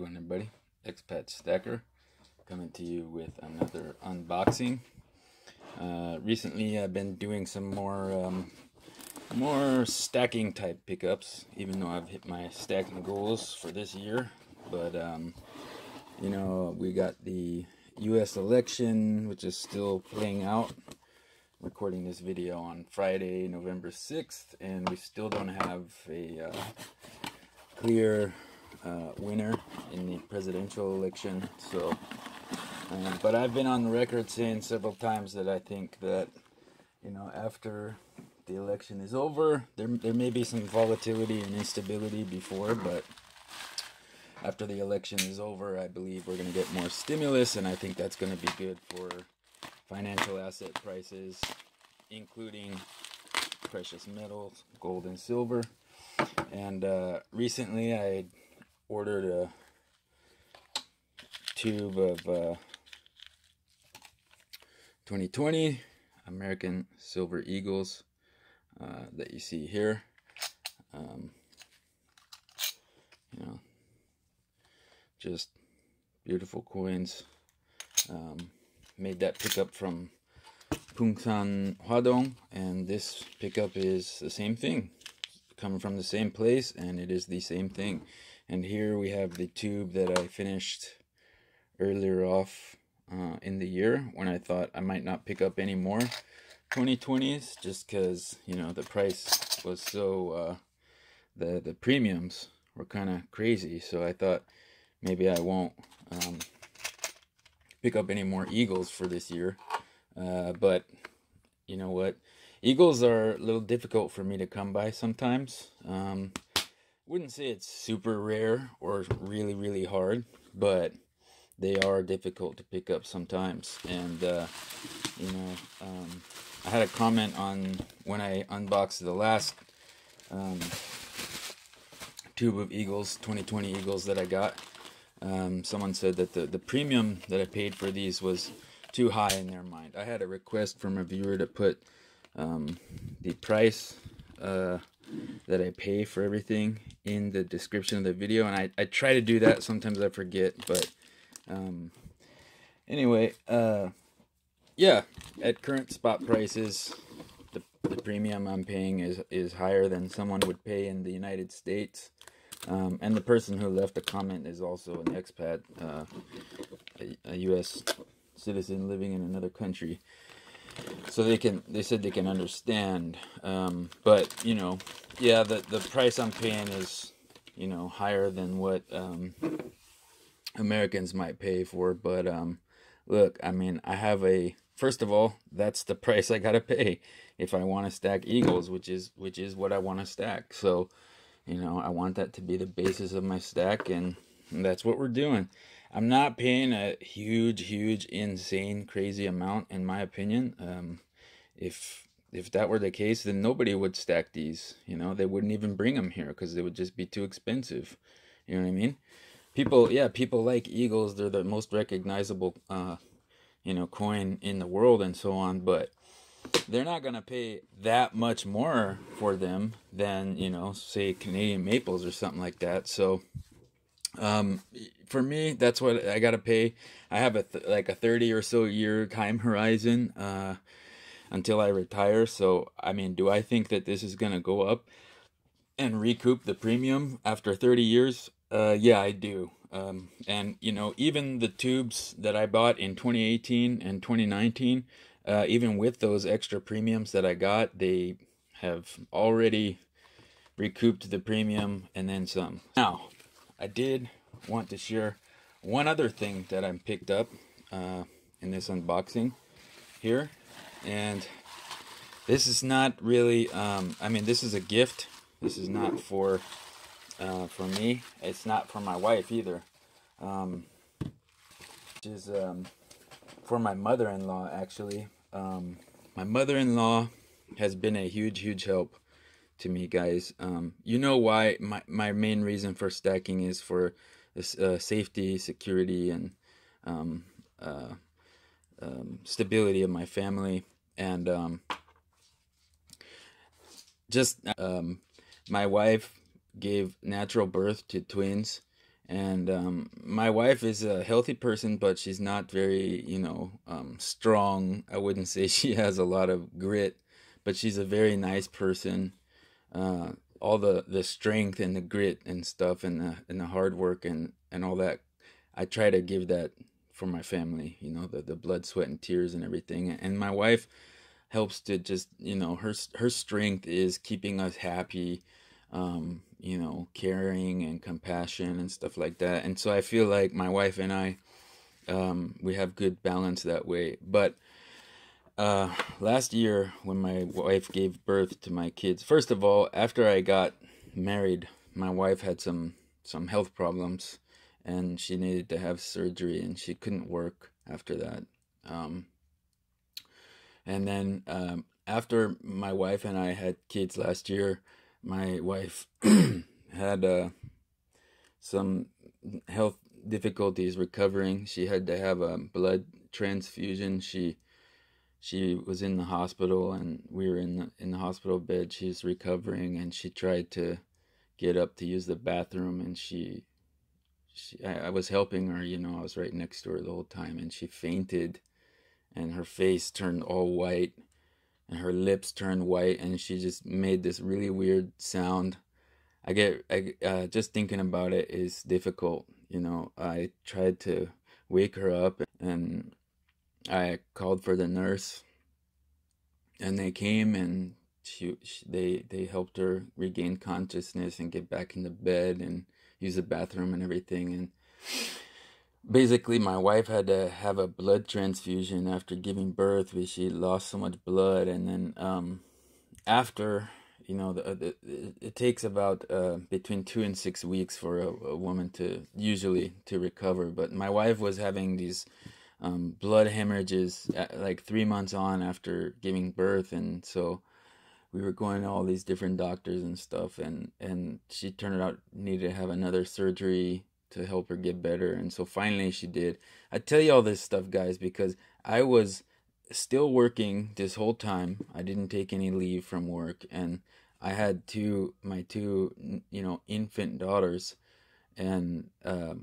going, everybody? Expat Stacker coming to you with another unboxing. Recently I've been doing some more stacking type pickups, even though I've hit my stacking goals for this year. But you know, we got the US election, which is still playing out. Recording this video on Friday, November 6th, and we still don't have a clear winner in the presidential election. So but I've been on the record saying several times that I think that, you know, after the election is over, there may be some volatility and instability before, but after the election is over, I believe we're going to get more stimulus, and I think that's going to be good for financial asset prices, including precious metals, gold and silver. And recently I ordered a tube of 2020 American Silver Eagles that you see here. You know, just beautiful coins. Made that pickup from Pungsan Hwadong, and this pickup is the same thing, coming from the same place, and it is the same thing. And here we have the tube that I finished earlier off in the year, when I thought I might not pick up any more 2020s, just because, you know, the price was so the premiums were kind of crazy. So I thought maybe I won't pick up any more Eagles for this year. But you know what? Eagles are a little difficult for me to come by sometimes. Wouldn't say it's super rare or really hard, but they are difficult to pick up sometimes. And you know, I had a comment on when I unboxed the last tube of Eagles, 2020 Eagles that I got. Someone said that the premium that I paid for these was too high in their mind. I had a request from a viewer to put the price that I pay for everything in the description of the video, and I try to do that. Sometimes I forget, but anyway, yeah, at current spot prices, the premium I'm paying is higher than someone would pay in the United States. And the person who left a comment is also an expat, a U.S. citizen living in another country. So they said they can understand. But, you know, yeah, the price I'm paying is, you know, higher than what Americans might pay for. But look, I mean, first of all, that's the price I gotta pay if I want to stack Eagles, which is what I want to stack. So, you know, I want that to be the basis of my stack, and that's what we're doing. I'm not paying a huge, insane, crazy amount, in my opinion. If that were the case, then nobody would stack these. You know, they wouldn't even bring them here because they would just be too expensive. You know what I mean? People like Eagles. They're the most recognizable, you know, coin in the world and so on, but they're not going to pay that much more for them than, you know, say Canadian maples or something like that. So for me, that's what I got to pay. I have like a 30 or so year time horizon until I retire. So, I mean, do I think that this is going to go up and recoup the premium after 30 years? Yeah, I do. And, you know, even the tubes that I bought in 2018 and 2019, even with those extra premiums that I got, they have already recouped the premium and then some. Now, I did want to share one other thing that I picked up in this unboxing here. And this is not really, I mean, this is a gift. This is not for me. It's not for my wife either. Which is for my mother-in-law, actually. My mother-in-law has been a huge help to me, guys. You know why my main reason for stacking is for this safety, security, and stability of my family. And my wife gave natural birth to twins, And my wife is a healthy person, but she's not very, strong. I wouldn't say she has a lot of grit, but she's a very nice person. Uh, all the strength and the grit and stuff, and the hard work and all that, I try to give that for my family. The blood, sweat, and tears and everything. And my wife helps to just, her strength is keeping us happy, caring and compassion and stuff like that. And so I feel like my wife and I, we have good balance that way. But last year when my wife gave birth to my kids, first of all, after I got married, my wife had some health problems, and she needed to have surgery, and she couldn't work after that. Um, and then after my wife and I had kids last year, my wife had some health difficulties recovering. She had to have a blood transfusion. She was in the hospital, and we were in the hospital bed. She's recovering, and she tried to get up to use the bathroom, and I was helping her. I was right next to her the whole time, and she fainted, and her face turned all white, and her lips turned white, and she just made this really weird sound. I just thinking about it is difficult. I tried to wake her up, and I called for the nurse, and they came, and they helped her regain consciousness and get back into bed and use the bathroom and everything. And basically, my wife had to have a blood transfusion after giving birth because she lost so much blood. And then after, it takes about between 2 and 6 weeks for a woman to usually to recover. But my wife was having these blood hemorrhages like 3 months on after giving birth, and so we were going to all these different doctors and stuff, and she turned out needed to have another surgery to help her get better. And so finally she did. I tell you all this stuff, guys, because I was still working this whole time. I didn't take any leave from work, and I had my two infant daughters, and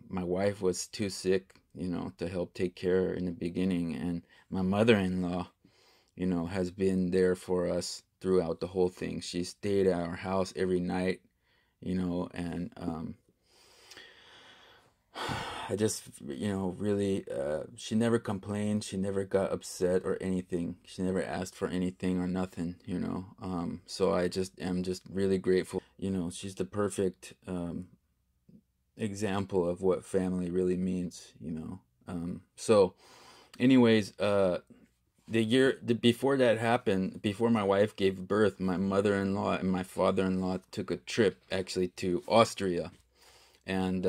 my wife was too sick, to help take care in the beginning. And my mother-in-law, has been there for us throughout the whole thing. She stayed at our house every night, and I just, really, she never complained. She never got upset or anything. She never asked for anything or nothing, so I just am just really grateful. She's the perfect example of what family really means. So anyways, before that happened, before my wife gave birth, my mother-in-law and my father-in-law took a trip actually to Austria, and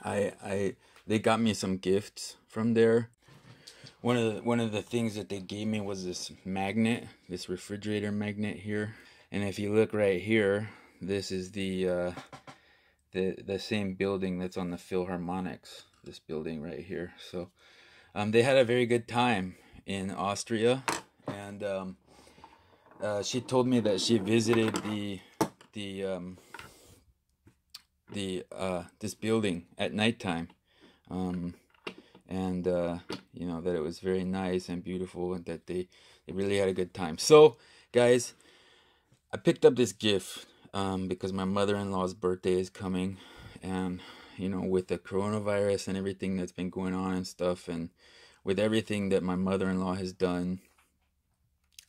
they got me some gifts from there. One of the things that they gave me was this magnet, this refrigerator magnet here. And if you look right here, this is the same building that's on the Philharmonics. This building right here. So they had a very good time in Austria, and she told me that she visited this building at nighttime, and that it was very nice and beautiful, and that they really had a good time. So guys, I picked up this gift because my mother-in-law's birthday is coming, and with the coronavirus and everything that's been going on and stuff, and with everything that my mother-in-law has done,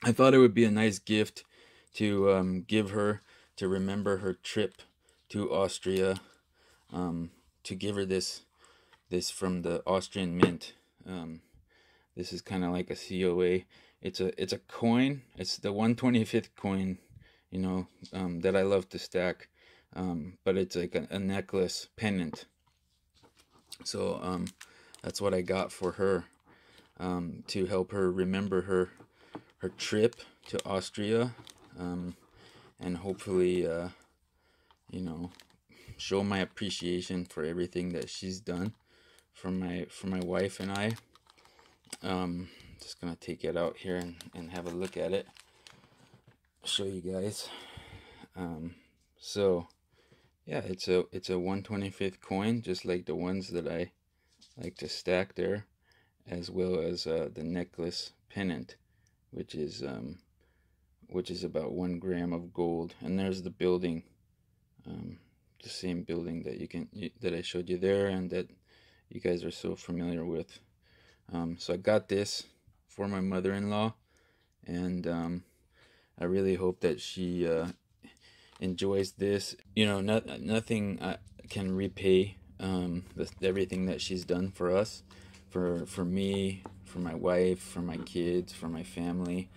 I thought it would be a nice gift to give her, to remember her trip to Austria, to give her this from the Austrian Mint. This is kind of like a COA. It's a coin. It's the 125th coin, that I love to stack. But it's like a necklace pendant. So that's what I got for her, to help her remember her trip to Austria, and hopefully show my appreciation for everything that she's done for my wife and I. Just gonna take it out here and have a look at it, show you guys. So yeah, it's a 125th coin, just like the ones that I like to stack there, as well as the necklace pennant, which is about 1 gram of gold. And there's the building, um, the same building that that I showed you there, and that you guys are so familiar with. So I got this for my mother-in-law, and I really hope that she enjoys this. You know, nothing can repay everything that she's done for us, for me, for my wife, for my kids, for my family.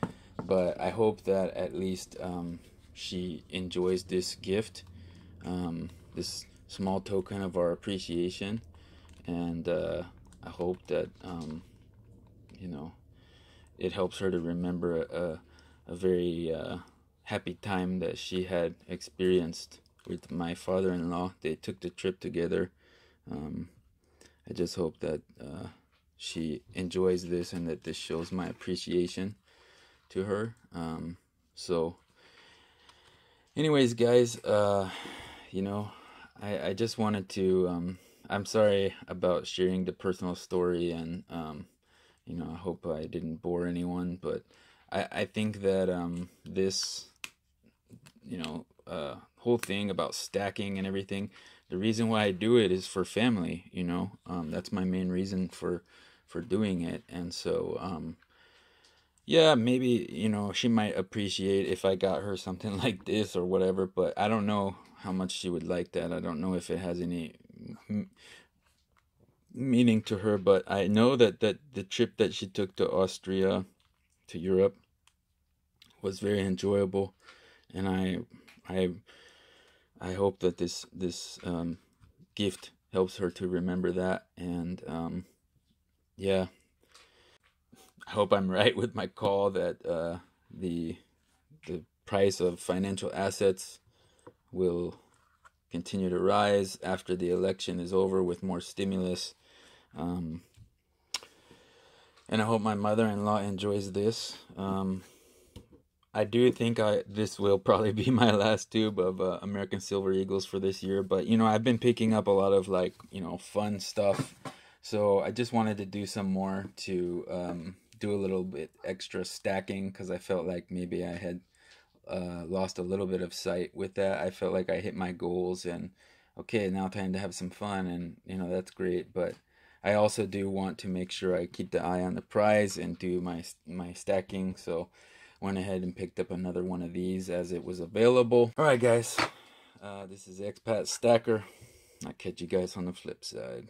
But I hope that at least she enjoys this gift, this small token of our appreciation, and I hope that you know, it helps her to remember a very happy time that she had experienced with my father-in-law. They took the trip together. I just hope that she enjoys this, and that this shows my appreciation to her. So anyways, guys, you know, I just wanted to, I'm sorry about sharing the personal story, and you know, I hope I didn't bore anyone, but I think that this, you know, whole thing about stacking and everything, the reason why I do it is for family, you know. That's my main reason for doing it. And so yeah, maybe, you know, she might appreciate if I got her something like this or whatever, but I don't know how much she would like that. I don't know if it has any meaning to her, but I know that the trip that she took to Austria, to Europe, was very enjoyable, and I hope that this gift helps her to remember that. And yeah, I hope I'm right with my call that the price of financial assets will continue to rise after the election is over, with more stimulus. And I hope my mother-in-law enjoys this. I do think this will probably be my last tube of American Silver Eagles for this year. But, you know, I've been picking up a lot of, like, you know, fun stuff. So I just wanted to do some more to do a little bit extra stacking, because I felt like maybe I had lost a little bit of sight with that. I felt like I hit my goals, and okay, now time to have some fun, and you know, that's great. But I also do want to make sure I keep the eye on the prize and do my stacking. So went ahead and picked up another one of these as it was available. All right, guys, this is Expat Stacker. I'll catch you guys on the flip side.